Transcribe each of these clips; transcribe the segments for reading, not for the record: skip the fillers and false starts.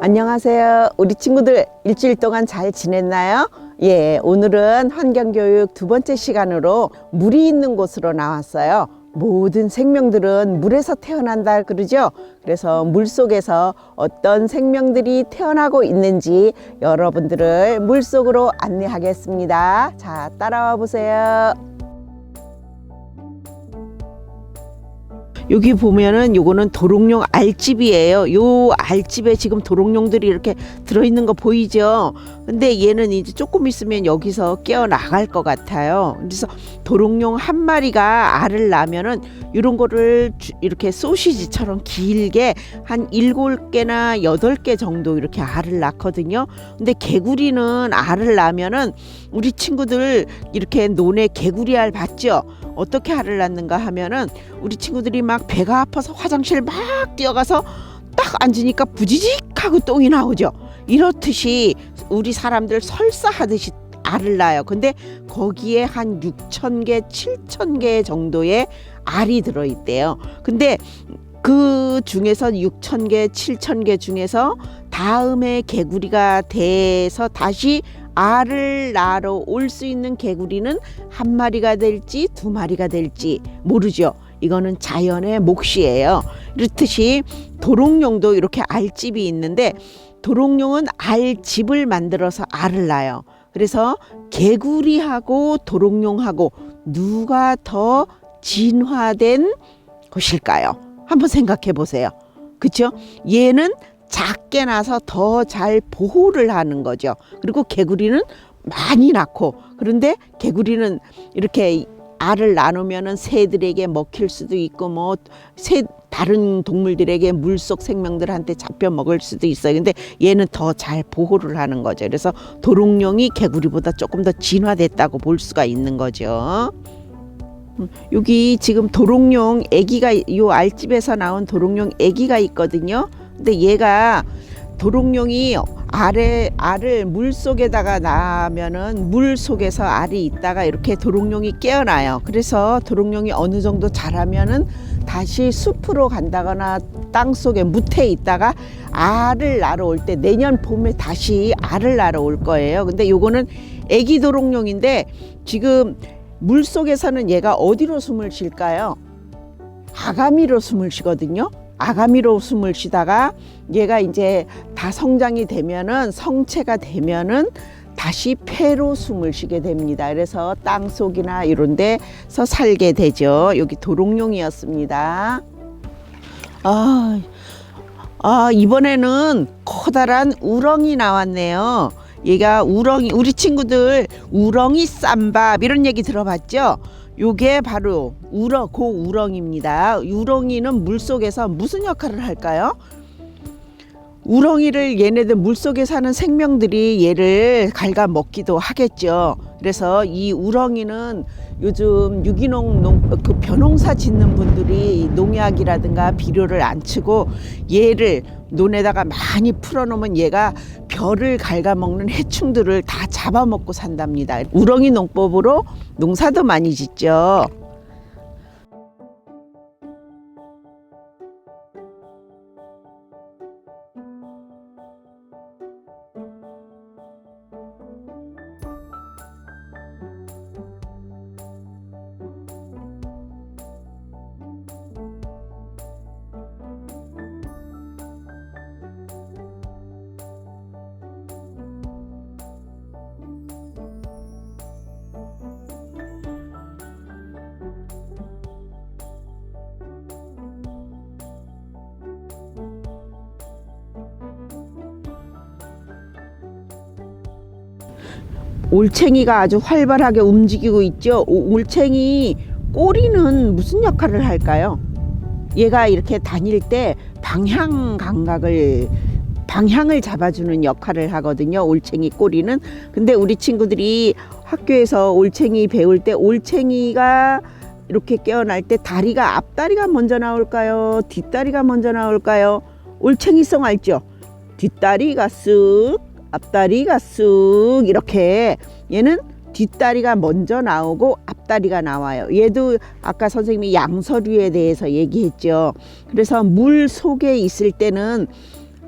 안녕하세요. 우리 친구들 일주일 동안 잘 지냈나요? 예, 오늘은 환경교육 두 번째 시간으로 물이 있는 곳으로 나왔어요. 모든 생명들은 물에서 태어난다 그러죠. 그래서 물 속에서 어떤 생명들이 태어나고 있는지 여러분들을 물 속으로 안내하겠습니다. 자, 따라와 보세요. 여기 보면은 요거는 도롱뇽 알집이에요. 요 알집에 지금 도롱뇽들이 이렇게 들어있는 거 보이죠? 근데 얘는 이제 조금 있으면 여기서 깨어나갈 것 같아요. 그래서 도롱뇽 한 마리가 알을 낳으면은 이런 거를 이렇게 소시지처럼 길게 한 7개나 8개 정도 이렇게 알을 낳거든요. 근데 개구리는 알을 낳으면은 우리 친구들 이렇게 논에 개구리 알 봤죠? 어떻게 알을 낳는가 하면은 우리 친구들이 막 배가 아파서 화장실 막 뛰어가서 딱 앉으니까 부지직하고 똥이 나오죠. 이렇듯이 우리 사람들 설사하듯이 알을 낳아요. 근데 거기에 한 6,000개, 7,000개 정도의 알이 들어있대요. 근데 그 중에서 6,000개, 7,000개 중에서 다음에 개구리가 돼서 다시 알을 낳으러 올 수 있는 개구리는 한 마리가 될지 두 마리가 될지 모르죠. 이거는 자연의 몫이에요. 이렇듯이 도롱뇽도 이렇게 알집이 있는데 도롱뇽은 알집을 만들어서 알을 낳아요. 그래서 개구리하고 도롱뇽하고 누가 더 진화된 것일까요? 한번 생각해 보세요. 그렇죠? 얘는 작게 나서 더 잘 보호를 하는 거죠. 그리고 개구리는 많이 낳고, 그런데 개구리는 이렇게 알을 나누면은 새들에게 먹힐 수도 있고 다른 동물들에게 물속 생명들한테 잡혀 먹을 수도 있어요. 근데 얘는 더 잘 보호를 하는 거죠. 그래서 도롱뇽이 개구리보다 조금 더 진화됐다고 볼 수가 있는 거죠. 여기 지금 도롱뇽 애기가, 요 알집에서 나온 도롱뇽 애기가 있거든요. 근데 얘가 도롱뇽이 알을 물 속에다가 낳으면은 물 속에서 알이 있다가 이렇게 도롱뇽이 깨어나요. 그래서 도롱뇽이 어느 정도 자라면은 다시 숲으로 간다거나 땅 속에 무태에 있다가 알을 낳으러 올 때 내년 봄에 다시 알을 낳으러 올 거예요. 근데 요거는 애기 도롱뇽인데 지금 물 속에서는 얘가 어디로 숨을 쉴까요? 아가미로 숨을 쉬거든요. 아가미로 숨을 쉬다가 얘가 이제 다 성장이 되면은 성체가 되면은 다시 폐로 숨을 쉬게 됩니다. 그래서 땅속이나 이런 데서 살게 되죠. 여기 도롱뇽이었습니다. 이번에는 커다란 우렁이 나왔네요. 얘가 우렁이, 우리 친구들 우렁이 쌈밥 이런 얘기 들어봤죠? 요게 바로 우렁입니다. 우렁이는 물속에서 무슨 역할을 할까요? 우렁이를 얘네들 물속에 사는 생명들이 얘를 갉아먹기도 하겠죠. 그래서 이 우렁이는 요즘 유기농 그 벼농사 짓는 분들이 농약이라든가 비료를 안 치고 얘를 논에다가 많이 풀어놓으면 얘가 벼를 갉아먹는 해충들을 다 잡아먹고 산답니다. 우렁이 농법으로 농사도 많이 짓죠. 올챙이가 아주 활발하게 움직이고 있죠. 올챙이 꼬리는 무슨 역할을 할까요? 얘가 이렇게 다닐 때 방향을 잡아주는 역할을 하거든요. 올챙이 꼬리는. 근데 우리 친구들이 학교에서 올챙이 배울 때 올챙이가 이렇게 깨어날 때 다리가 앞다리가 먼저 나올까요? 뒷다리가 먼저 나올까요? 올챙이성 알죠? 뒷다리가 쓱, 앞다리가 쓱 이렇게. 얘는 뒷다리가 먼저 나오고 앞다리가 나와요. 얘도 아까 선생님이 양서류에 대해서 얘기했죠. 그래서 물 속에 있을 때는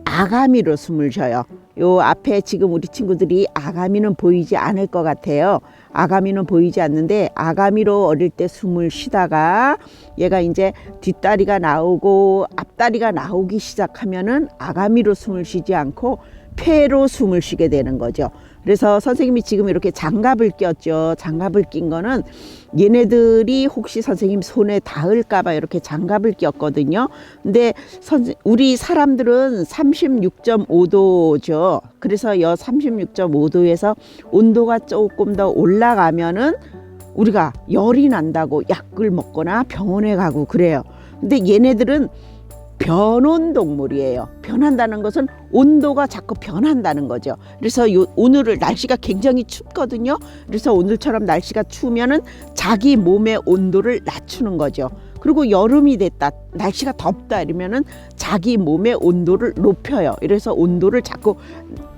아가미로 숨을 쉬어요. 요 앞에 지금 우리 친구들이 아가미는 보이지 않을 것 같아요. 아가미는 보이지 않는데 아가미로 어릴 때 숨을 쉬다가 얘가 이제 뒷다리가 나오고 앞다리가 나오기 시작하면은 아가미로 숨을 쉬지 않고 폐로 숨을 쉬게 되는 거죠. 그래서 선생님이 지금 이렇게 장갑을 꼈죠. 장갑을 낀 거는 얘네들이 혹시 선생님 손에 닿을까봐 이렇게 장갑을 꼈거든요. 근데 우리 사람들은 36.5도죠. 그래서 여 36.5도에서 온도가 조금 더 올라가면은 우리가 열이 난다고 약을 먹거나 병원에 가고 그래요. 근데 얘네들은 변온 동물이에요. 변한다는 것은 온도가 자꾸 변한다는 거죠. 그래서 오늘을 날씨가 굉장히 춥거든요. 그래서 오늘처럼 날씨가 추우면은 자기 몸의 온도를 낮추는 거죠. 그리고 여름이 됐다, 날씨가 덥다 이러면은 자기 몸의 온도를 높여요. 이래서 온도를 자꾸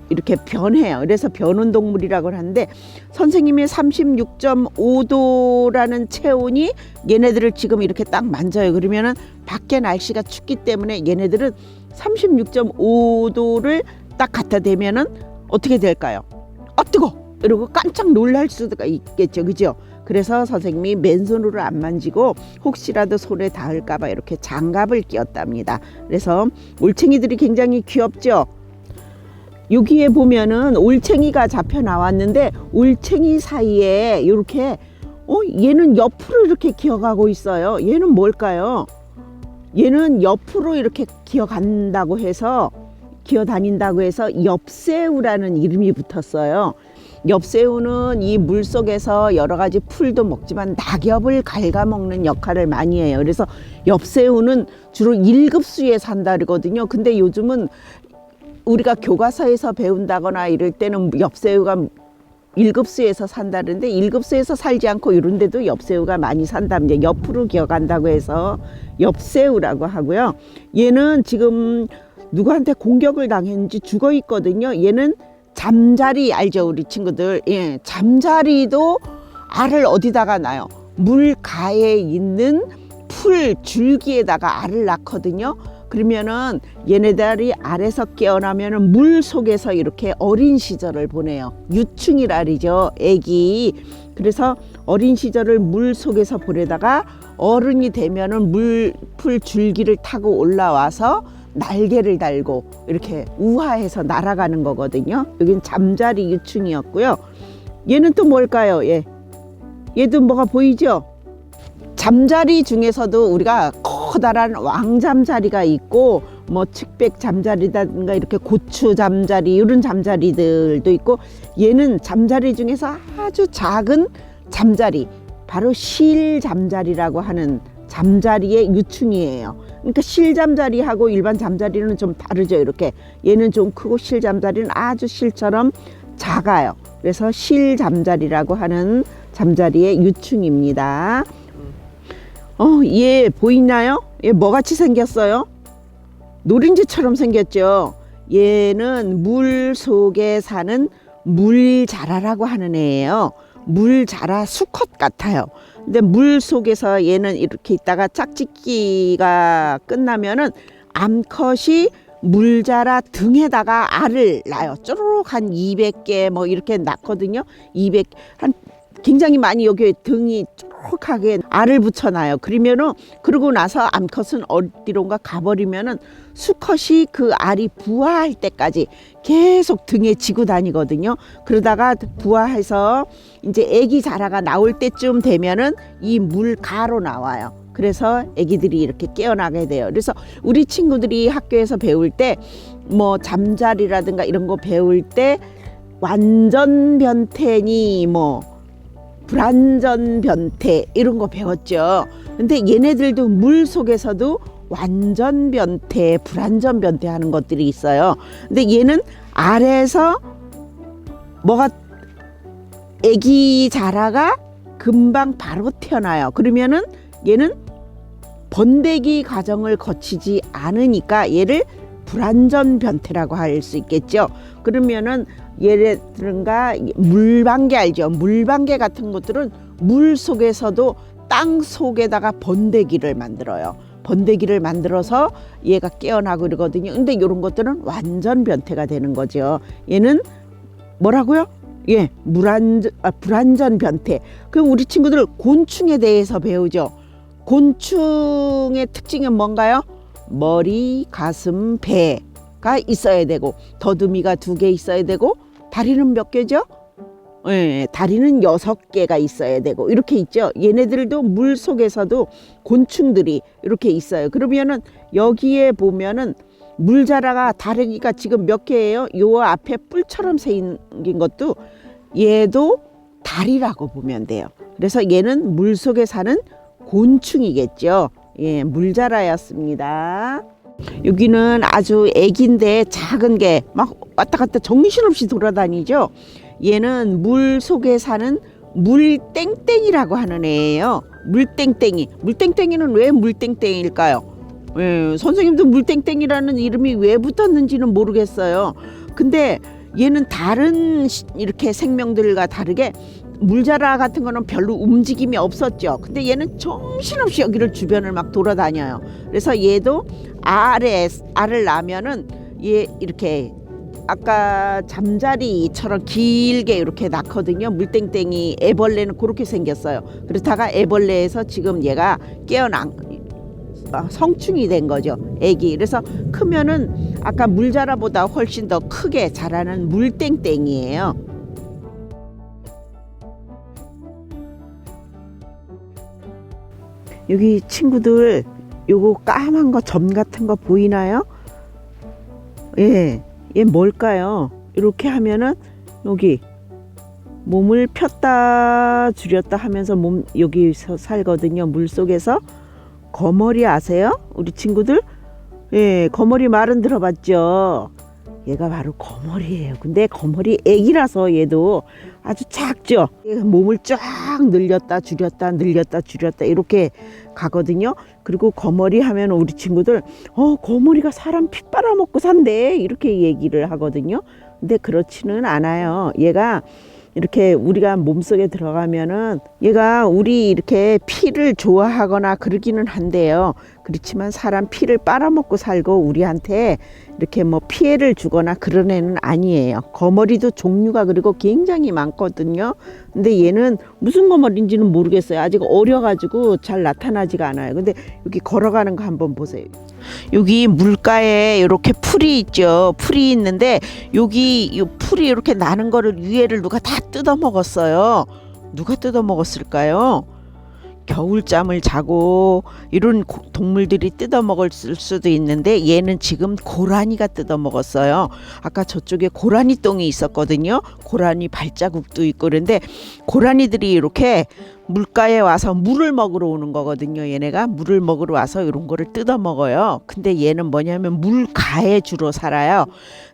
이렇게 변해요. 그래서 변온 동물이라고 하는데 선생님의 36.5도라는 체온이 얘네들을 지금 이렇게 딱 만져요. 그러면은 밖에 날씨가 춥기 때문에 얘네들은 36.5도를 딱 갖다 대면은 어떻게 될까요? 뜨거! 이러고 깜짝 놀랄 수가 있겠죠. 그죠? 그래서 선생님이 맨손으로 안 만지고 혹시라도 손에 닿을까봐 이렇게 장갑을 끼웠답니다. 그래서 올챙이들이 굉장히 귀엽죠? 여기에 보면은 올챙이가 잡혀 나왔는데 올챙이 사이에 이렇게 얘는 옆으로 이렇게 기어가고 있어요. 얘는 뭘까요? 얘는 옆으로 이렇게 기어다닌다고 해서 엽새우라는 이름이 붙었어요. 엽새우는 이 물속에서 여러 가지 풀도 먹지만 낙엽을 갉아먹는 역할을 많이 해요. 그래서 엽새우는 주로 1급수에 산다 그러거든요. 근데 요즘은 우리가 교과서에서 배운다거나 이럴 때는 엽새우가 1급수에서 산다는데 1급수에서 살지 않고 이런 데도 엽새우가 많이 산답니다. 옆으로 기어간다고 해서 엽새우라고 하고요. 얘는 지금 누구한테 공격을 당했는지 죽어 있거든요. 얘는 잠자리 알죠, 우리 친구들? 예, 잠자리도 알을 어디다가 놔요? 물가에 있는 풀 줄기에다가 알을 낳거든요. 그러면은 얘네들이 알에서 깨어나면은 물 속에서 이렇게 어린 시절을 보내요. 유충이라리죠, 애기. 그래서 어린 시절을 물 속에서 보내다가 어른이 되면은 풀 줄기를 타고 올라와서 날개를 달고 이렇게 우하해서 날아가는 거거든요. 여긴 잠자리 유충이었고요. 얘는 또 뭘까요? 얘도 뭐가 보이죠? 잠자리 중에서도 우리가 커다란 왕잠자리가 있고 뭐 측백 잠자리라든가 이렇게 고추 잠자리 이런 잠자리들도 있고, 얘는 잠자리 중에서 아주 작은 잠자리, 바로 실잠자리라고 하는 잠자리의 유충이에요. 그러니까 실잠자리하고 일반 잠자리는 좀 다르죠. 이렇게 얘는 좀 크고 실잠자리는 아주 실처럼 작아요. 그래서 실잠자리라고 하는 잠자리의 유충입니다. 얘 보이나요? 얘 뭐같이 생겼어요? 노린지처럼 생겼죠. 얘는 물 속에 사는 물자라라고 하는 애예요. 물자라 수컷 같아요. 근데 물 속에서 얘는 이렇게 있다가 짝짓기가 끝나면은 암컷이 물자라 등에다가 알을 낳아요. 쪼르륵 한 200개 뭐 이렇게 낳거든요. 굉장히 많이 여기 등이 촉하게 알을 붙여놔요. 그러고 나서 암컷은 어디론가 가버리면은 수컷이 그 알이 부화할 때까지 계속 등에 지고 다니거든요. 그러다가 부화해서 이제 애기 자라가 나올 때쯤 되면은 이 물가로 나와요. 그래서 애기들이 이렇게 깨어나게 돼요. 그래서 우리 친구들이 학교에서 배울 때 뭐 잠자리라든가 이런 거 배울 때 완전 변태니 뭐 불완전 변태 이런 거 배웠죠. 근데 얘네들도 물 속에서도 완전 변태, 불완전 변태 하는 것들이 있어요. 근데 얘는 알에서 애기 자라가 금방 바로 태어나요. 그러면은 얘는 번데기 과정을 거치지 않으니까 얘를 불완전 변태라고 할 수 있겠죠. 그러면은 얘네들은가 물방개 알죠? 물방개 같은 것들은 물 속에서도 땅 속에다가 번데기를 만들어요. 번데기를 만들어서 얘가 깨어나고 이러거든요. 근데 이런 것들은 완전 변태가 되는 거죠. 얘는 뭐라고요? 예, 불완전 변태. 그럼 우리 친구들 곤충에 대해서 배우죠. 곤충의 특징은 뭔가요? 머리, 가슴, 배가 있어야 되고, 더듬이가 2개 있어야 되고, 다리는 몇 개죠? 예, 다리는 6개가 있어야 되고 이렇게 있죠. 얘네들도 물 속에서도 곤충들이 이렇게 있어요. 그러면은 여기에 보면은 물자라가 다리가 지금 몇 개예요? 요 앞에 뿔처럼 생긴 것도 얘도 다리라고 보면 돼요. 그래서 얘는 물 속에 사는 곤충이겠죠. 예, 물자라였습니다. 여기는 아주 애기인데 작은 게 막 왔다 갔다 정신없이 돌아다니죠. 얘는 물 속에 사는 물땡땡이라고 하는 애예요. 물땡땡이. 물땡땡이는 왜 물땡땡일까요? 예, 선생님도 물땡땡이라는 이름이 왜 붙었는지는 모르겠어요. 근데 얘는 다른 이렇게 생명들과 다르게 물자라 같은 거는 별로 움직임이 없었죠. 근데 얘는 정신없이 여기를 주변을 막 돌아다녀요. 그래서 얘도 알을 낳으면은 얘 이렇게 아까 잠자리처럼 길게 이렇게 낳거든요. 물땡땡이 애벌레는 그렇게 생겼어요. 그렇다가 애벌레에서 지금 얘가 깨어난 성충이 된 거죠. 애기. 그래서 크면은 아까 물자라보다 훨씬 더 크게 자라는 물땡땡이에요. 여기 친구들 요거 까만 거 점 같은 거 보이나요? 예. 얘 뭘까요? 이렇게 하면은 여기 몸을 폈다 줄였다 하면서 몸 여기서 살거든요. 물 속에서. 거머리 아세요? 우리 친구들? 예, 거머리 말은 들어봤죠. 얘가 바로 거머리예요. 근데 거머리 애기라서 얘도 아주 작죠. 몸을 쫙 늘렸다 줄였다 늘렸다 줄였다 이렇게 가거든요. 그리고 거머리 하면 우리 친구들 거머리가 사람 피 빨아먹고 산대 이렇게 얘기를 하거든요. 근데 그렇지는 않아요. 얘가 이렇게 우리가 몸속에 들어가면은 얘가 우리 이렇게 피를 좋아하거나 그러기는 한데요. 그렇지만 사람 피를 빨아먹고 살고 우리한테 이렇게 뭐 피해를 주거나 그런 애는 아니에요. 거머리도 종류가 그리고 굉장히 많거든요. 근데 얘는 무슨 거머리인지는 모르겠어요. 아직 어려가지고 잘 나타나지가 않아요. 근데 여기 걸어가는 거 한번 보세요. 여기 물가에 이렇게 풀이 있죠. 풀이 있는데 여기 이 풀이 이렇게 나는 거를 위에를 누가 다 뜯어 먹었어요. 누가 뜯어 먹었을까요? 겨울잠을 자고 이런 동물들이 뜯어 먹을 수도 있는데 얘는 지금 고라니가 뜯어 먹었어요. 아까 저쪽에 고라니 똥이 있었거든요. 고라니 발자국도 있고 그런데 고라니들이 이렇게 물가에 와서 물을 먹으러 오는 거거든요. 얘네가 물을 먹으러 와서 이런 거를 뜯어 먹어요. 근데 얘는 뭐냐면 물가에 주로 살아요.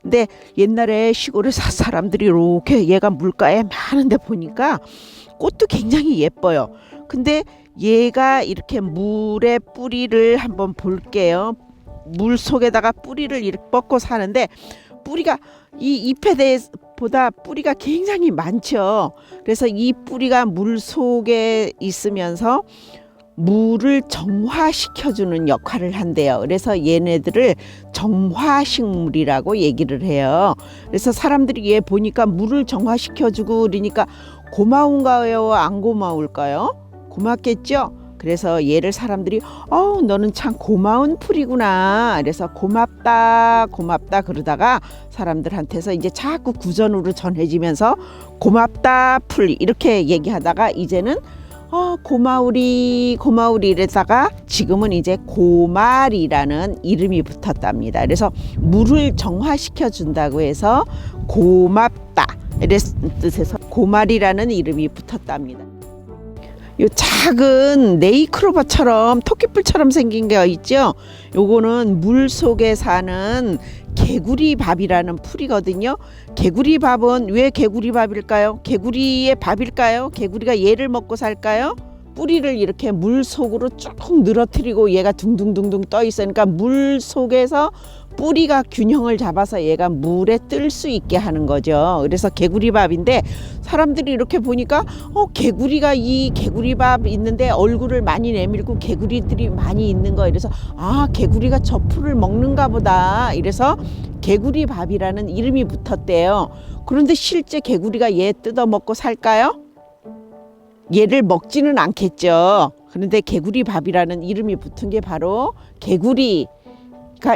근데 옛날에 시골에 사람들이 이렇게 얘가 물가에 많은데 보니까 꽃도 굉장히 예뻐요. 근데 얘가 이렇게 물에 뿌리를 한번 볼게요. 물 속에다가 뿌리를 이렇게 뻗고 사는데 뿌리가 이 잎에 대해보다 뿌리가 굉장히 많죠. 그래서 이 뿌리가 물 속에 있으면서 물을 정화시켜주는 역할을 한대요. 그래서 얘네들을 정화식물이라고 얘기를 해요. 그래서 사람들이 얘 보니까 물을 정화시켜주고 그러니까 고마운가요? 안 고마울까요? 고맙겠죠? 그래서 얘를 사람들이 너는 참 고마운 풀이구나. 그래서 고맙다 고맙다 그러다가 사람들한테서 이제 자꾸 구전으로 전해지면서 고맙다 풀 이렇게 얘기하다가 이제는 고마우리 고마우리 이래다가 지금은 이제 고말이라는 이름이 붙었답니다. 그래서 물을 정화시켜 준다고 해서 고맙다 이런 뜻에서 고말이라는 이름이 붙었답니다. 요 작은 네이크로바처럼 토끼뿔처럼 생긴 게 있죠. 요거는 물 속에 사는 개구리밥이라는 풀이거든요. 개구리밥은 왜 개구리밥일까요? 개구리의 밥일까요? 개구리가 얘를 먹고 살까요? 뿌리를 이렇게 물 속으로 쭉 늘어뜨리고 얘가 둥둥둥둥 떠 있으니까 물 속에서 뿌리가 균형을 잡아서 얘가 물에 뜰 수 있게 하는 거죠. 그래서 개구리밥인데 사람들이 이렇게 보니까 개구리가 이 개구리밥 있는데 얼굴을 많이 내밀고 개구리들이 많이 있는 거, 이래서 개구리가 저 풀을 먹는가 보다, 이래서 개구리밥이라는 이름이 붙었대요. 그런데 실제 개구리가 얘 뜯어먹고 살까요? 얘를 먹지는 않겠죠. 그런데 개구리밥이라는 이름이 붙은 게 바로 개구리가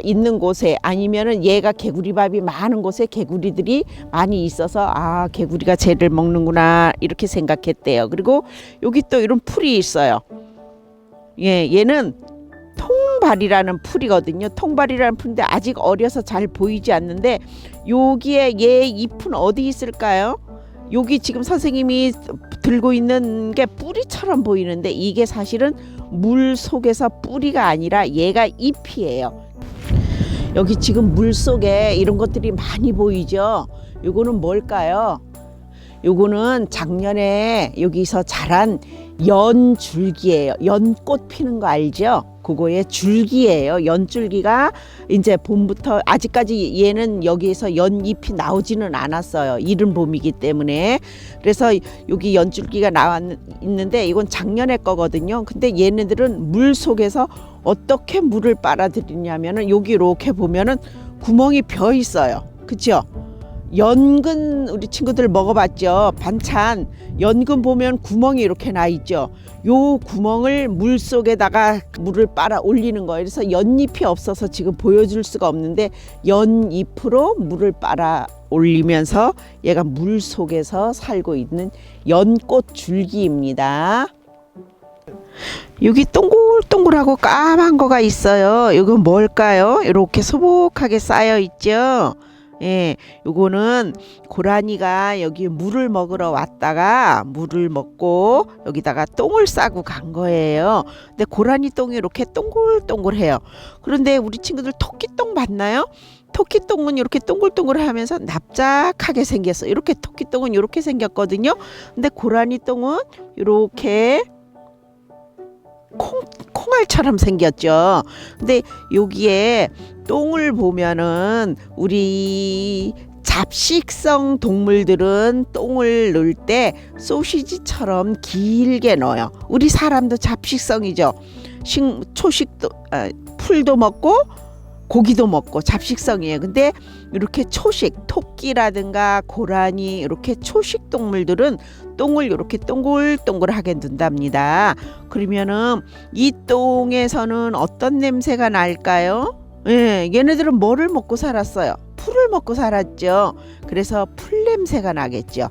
있는 곳에, 아니면은 얘가 개구리밥이 많은 곳에 개구리들이 많이 있어서 개구리가 쟤를 먹는구나 이렇게 생각했대요. 그리고 여기 또 이런 풀이 있어요. 얘는 통발이라는 풀이거든요. 통발이라는 풀인데 아직 어려서 잘 보이지 않는데 여기에 얘 잎은 어디 있을까요? 여기 지금 선생님이 들고 있는 게 뿌리처럼 보이는데 이게 사실은 물 속에서 뿌리가 아니라 얘가 잎이에요. 여기 지금 물 속에 이런 것들이 많이 보이죠? 요거는 뭘까요? 요거는 작년에 여기서 자란 연줄기예요. 연꽃 피는 거 알죠? 그거의 줄기예요. 연줄기가 이제 봄부터, 아직까지 얘는 여기에서 연잎이 나오지는 않았어요. 이른 봄이기 때문에. 그래서 여기 연줄기가 있는데 이건 작년에 거거든요. 근데 얘네들은 물 속에서 어떻게 물을 빨아들이냐면은 여기 이렇게 보면은 구멍이 벼 있어요. 그렇죠? 연근 우리 친구들 먹어봤죠? 반찬 연근 보면 구멍이 이렇게 나 있죠. 요 구멍을 물 속에다가 물을 빨아 올리는 거예요. 그래서 연잎이 없어서 지금 보여줄 수가 없는데 연잎으로 물을 빨아 올리면서 얘가 물 속에서 살고 있는 연꽃 줄기입니다. 여기 동글동글하고 까만 거가 있어요. 이건 뭘까요? 이렇게 소복하게 쌓여 있죠. 요거는 고라니가 여기 물을 먹으러 왔다가 물을 먹고 여기다가 똥을 싸고 간 거예요. 근데 고라니 똥이 이렇게 동글동글해요. 그런데 우리 친구들 토끼똥 봤나요? 토끼똥은 이렇게 동글동글하면서 납작하게 생겼어. 이렇게 토끼똥은 이렇게 생겼거든요. 근데 고라니 똥은 이렇게 콩알처럼 생겼죠. 근데 여기에 똥을 보면은 우리 잡식성 동물들은 똥을 넣을 때 소시지처럼 길게 넣어요. 우리 사람도 잡식성이죠. 초식도 풀도 먹고 고기도 먹고 잡식성이에요. 근데 이렇게 초식, 토끼라든가 고라니 이렇게 초식 동물들은 똥을 이렇게 동글동글하게 넣는답니다. 그러면은 이 똥에서는 어떤 냄새가 날까요? 얘네들은 뭐를 먹고 살았어요? 풀을 먹고 살았죠. 그래서 풀 냄새가 나겠죠.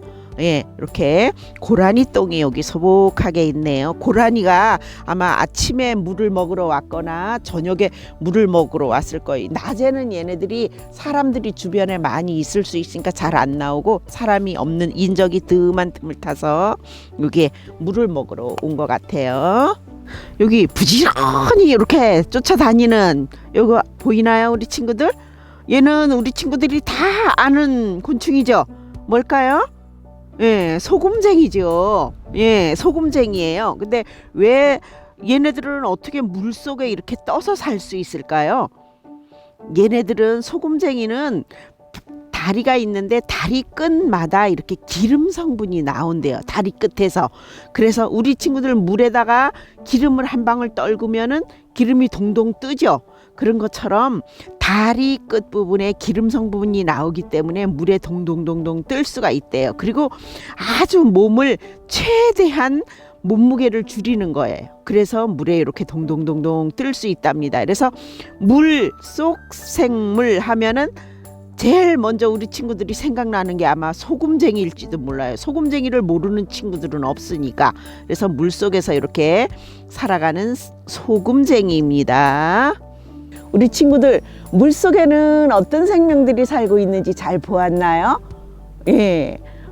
이렇게 고라니 똥이 여기 소복하게 있네요. 고라니가 아마 아침에 물을 먹으러 왔거나 저녁에 물을 먹으러 왔을 거예요. 낮에는 얘네들이 사람들이 주변에 많이 있을 수 있으니까 잘 안 나오고 사람이 없는 인적이 뜸한 틈을 타서 여기에 물을 먹으러 온 것 같아요. 여기 부지런히 이렇게 쫓아다니는 요거 보이나요, 우리 친구들? 얘는 우리 친구들이 다 아는 곤충이죠. 뭘까요? 소금쟁이죠. 소금쟁이에요. 근데 왜 얘네들은 어떻게 물 속에 이렇게 떠서 살 수 있을까요? 얘네들은 소금쟁이는 다리가 있는데 다리 끝마다 이렇게 기름 성분이 나온대요. 다리 끝에서. 그래서 우리 친구들 물에다가 기름을 한 방울 떨구면은 기름이 동동 뜨죠. 그런 것처럼 다리 끝 부분에 기름 성분이 나오기 때문에 물에 동동동동 뜰 수가 있대요. 그리고 아주 몸을 최대한 몸무게를 줄이는 거예요. 그래서 물에 이렇게 동동동동 뜰 수 있답니다. 그래서 물속 생물 하면은 제일 먼저 우리 친구들이 생각나는 게 아마 소금쟁이일지도 몰라요. 소금쟁이를 모르는 친구들은 없으니까. 그래서 물속에서 이렇게 살아가는 소금쟁이입니다. 우리 친구들 물속에는 어떤 생명들이 살고 있는지 잘 보았나요?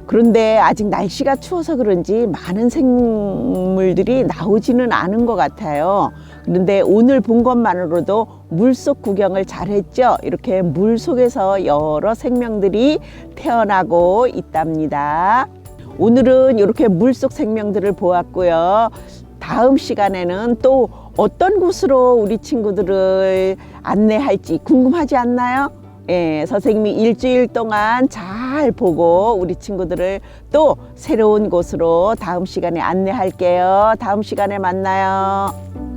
그런데 아직 날씨가 추워서 그런지 많은 생물들이 나오지는 않은 것 같아요. 그런데 오늘 본 것만으로도 물속 구경을 잘 했죠. 이렇게 물속에서 여러 생명들이 태어나고 있답니다. 오늘은 이렇게 물속 생명들을 보았고요. 다음 시간에는 또 어떤 곳으로 우리 친구들을 안내할지 궁금하지 않나요? 예, 선생님이 일주일 동안 잘 보고 우리 친구들을 또 새로운 곳으로 다음 시간에 안내할게요. 다음 시간에 만나요.